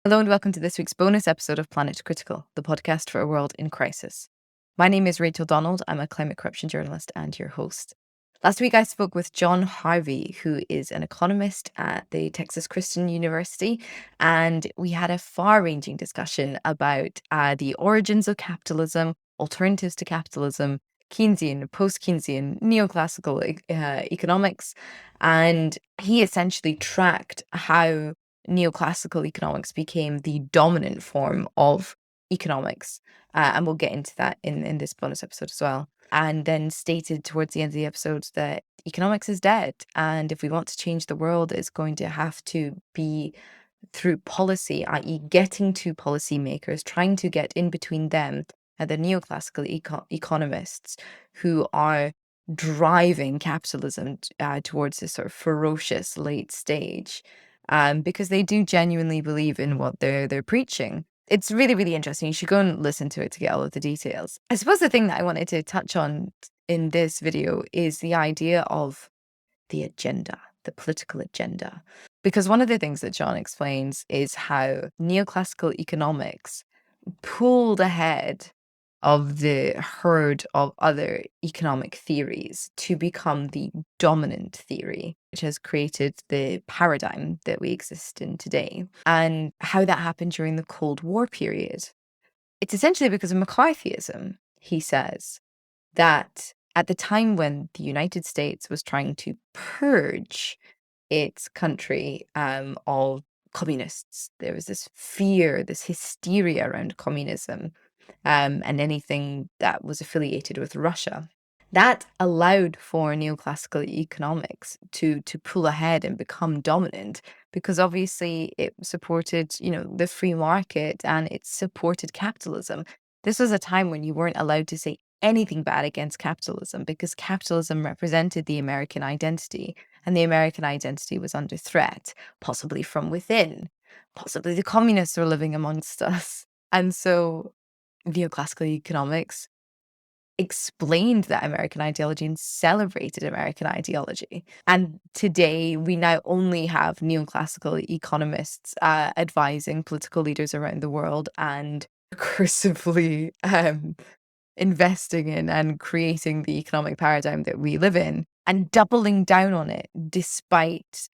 Hello and welcome to this week's bonus episode of Planet Critical, the podcast for a world in crisis. My name is Rachel Donald. I'm a climate corruption journalist and your host. Last week I spoke with John Harvey, who is an economist at the Texas Christian University, and we had a far-ranging discussion about the origins of capitalism, alternatives to capitalism, Keynesian, post-Keynesian, neoclassical economics, and he essentially tracked how neoclassical economics became the dominant form of economics. And we'll get into that in this bonus episode as well. And then stated towards the end of the episode that economics is dead. And if we want to change the world, it's going to have to be through policy, i.e., getting to policymakers, trying to get in between them and the neoclassical economists who are driving capitalism towards this sort of ferocious late stage, because they do genuinely believe in what they're preaching. It's really, really interesting. You should go and listen to it to get all of the details. I suppose the thing that I wanted to touch on in this video is the idea of the agenda, the political agenda. Because one of the things that John explains is how neoclassical economics pulled ahead of the herd of other economic theories to become the dominant theory, which has created the paradigm that we exist in today, and how that happened during the Cold War period. It's essentially because of McCarthyism, he says, that at the time when the United States was trying to purge its country of communists, there was this fear, this hysteria around communism, and anything that was affiliated with Russia. That allowed for neoclassical economics to pull ahead and become dominant, because obviously it supported, the free market, and it supported capitalism. This was a time when you weren't allowed to say anything bad against capitalism because capitalism represented the American identity, and the American identity was under threat, possibly from within. Possibly the communists were living amongst us. And so neoclassical economics explained that American ideology and celebrated American ideology. And today, we now only have neoclassical economists advising political leaders around the world and recursively investing in and creating the economic paradigm that we live in and doubling down on it, despite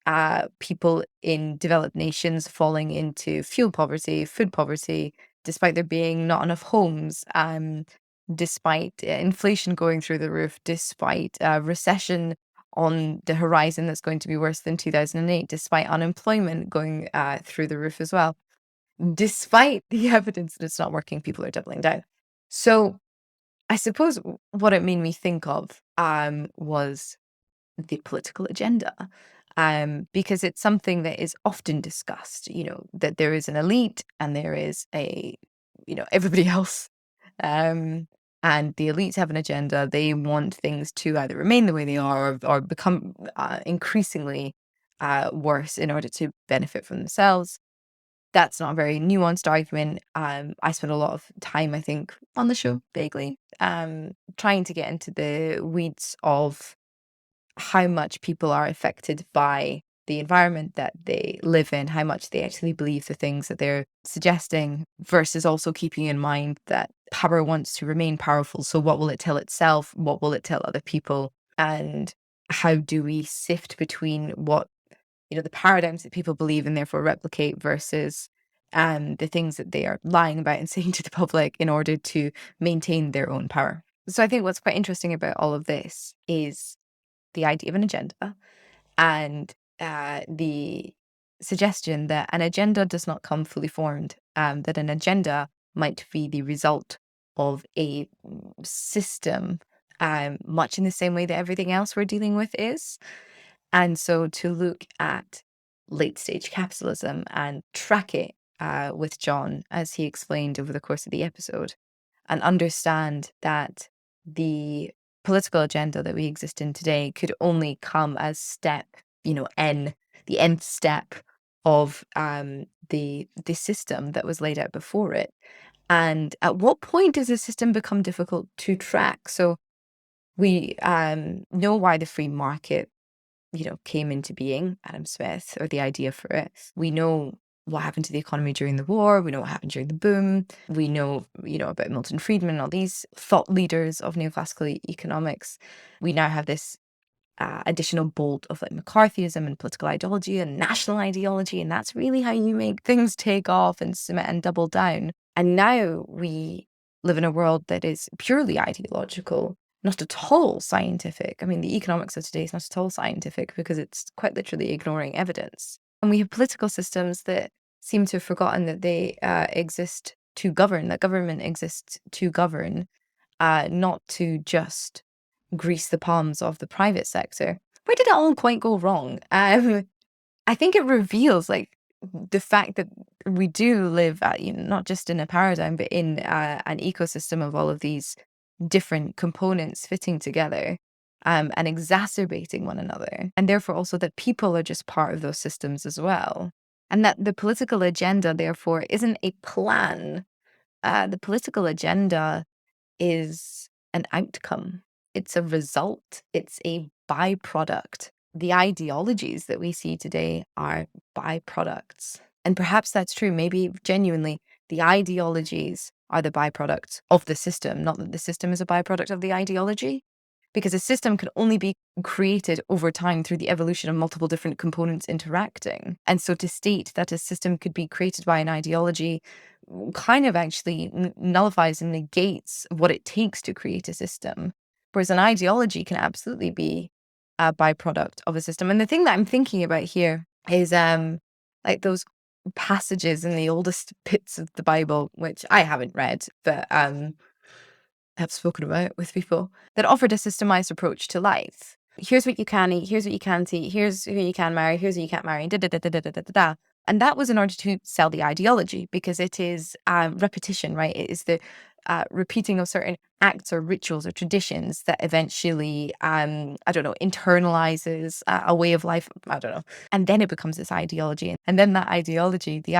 people in developed nations falling into fuel poverty, food poverty, despite there being not enough homes, despite inflation going through the roof, despite recession on the horizon that's going to be worse than 2008, despite unemployment going through the roof as well. Despite the evidence that it's not working, people are doubling down. So I suppose what it made me think of was the political agenda, because it's something that is often discussed, that there is an elite and there is everybody else. Um, and the elites have an agenda. They want things to either remain the way they are or become increasingly worse in order to benefit from themselves. That's not a very nuanced argument. I spent a lot of time, I think, on the show, vaguely, trying to get into the weeds of how much people are affected by the environment that they live in, how much they actually believe the things that they're suggesting, versus also keeping in mind that power wants to remain powerful. So what will it tell itself? What will it tell other people? And how do we sift between what, the paradigms that people believe and therefore replicate versus the things that they are lying about and saying to the public in order to maintain their own power? So I think what's quite interesting about all of this is the idea of an agenda and the suggestion that an agenda does not come fully formed, that an agenda might be the result of a system, much in the same way that everything else we're dealing with is. And so to look at late stage capitalism and track it with John, as he explained over the course of the episode, and understand that the political agenda that we exist in today could only come as step, the nth step of the system that was laid out before it. And at what point does the system become difficult to track? So we know why the free market, came into being, Adam Smith, or the idea for it. We know what happened to the economy during the war. We know what happened during the boom. We know, about Milton Friedman and all these thought leaders of neoclassical economics. We now have this additional bolt of like McCarthyism and political ideology and national ideology, and that's really how you make things take off and cement and double down. And now we live in a world that is purely ideological, not at all scientific. I mean, the economics of today is not at all scientific because it's quite literally ignoring evidence. And we have political systems that seem to have forgotten that they exist to govern, that government exists to govern, not to just grease the palms of the private sector. Where did it all quite go wrong? I think it reveals like the fact that we do live not just in a paradigm, but in an ecosystem of all of these different components fitting together and exacerbating one another. And therefore also that people are just part of those systems as well. And that the political agenda, therefore, isn't a plan. The political agenda is an outcome. It's a result. It's a byproduct. The ideologies that we see today are byproducts. And perhaps that's true. Maybe genuinely the ideologies are the byproducts of the system, not that the system is a byproduct of the ideology. Because a system can only be created over time through the evolution of multiple different components interacting. And so to state that a system could be created by an ideology kind of actually nullifies and negates what it takes to create a system. Whereas an ideology can absolutely be a byproduct of a system. And the thing that I'm thinking about here is like those passages in the oldest bits of the Bible, which I haven't read, but have spoken about with people, that offered a systemized approach to life. Here's what you can eat, here's what you can't eat, here's who you can marry, here's who you can't marry, da da da da da da da da. And that was in order to sell the ideology, because it is repetition, right? It is the repeating of certain acts or rituals or traditions that eventually, internalizes a way of life. I don't know. And then it becomes this ideology. And then that ideology, the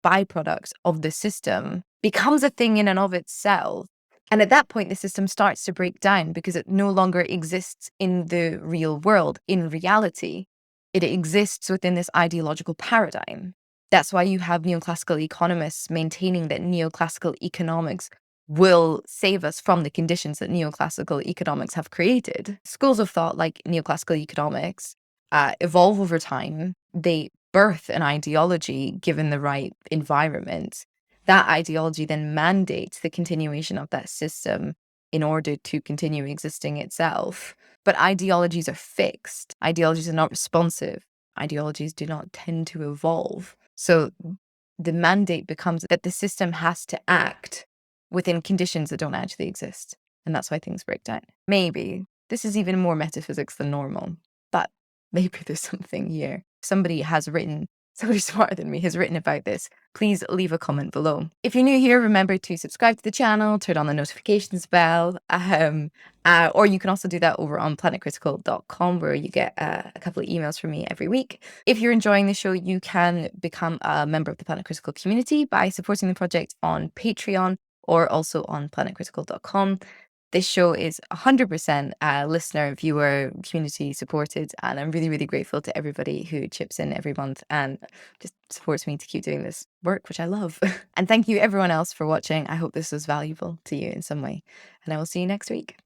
byproduct of the system, becomes a thing in and of itself. And at that point, the system starts to break down because it no longer exists in the real world, in reality. It exists within this ideological paradigm. That's why you have neoclassical economists maintaining that neoclassical economics will save us from the conditions that neoclassical economics have created. Schools of thought like neoclassical economics evolve over time. They birth an ideology given the right environment. That ideology then mandates the continuation of that system in order to continue existing itself. But ideologies are fixed. Ideologies are not responsive. Ideologies do not tend to evolve. So the mandate becomes that the system has to act within conditions that don't actually exist. And that's why things break down. Maybe this is even more metaphysics than normal, but maybe there's something here. Somebody smarter than me has written about this. Please leave a comment below. If you're new here, remember to subscribe to the channel, turn on the notifications bell, or you can also do that over on planetcritical.com, where you get a couple of emails from me every week. If you're enjoying the show, you can become a member of the Planet Critical community by supporting the project on Patreon or also on planetcritical.com. This show is 100% listener, viewer, community supported, and I'm really, really grateful to everybody who chips in every month and just supports me to keep doing this work, which I love. And thank you everyone else for watching. I hope this was valuable to you in some way, and I will see you next week.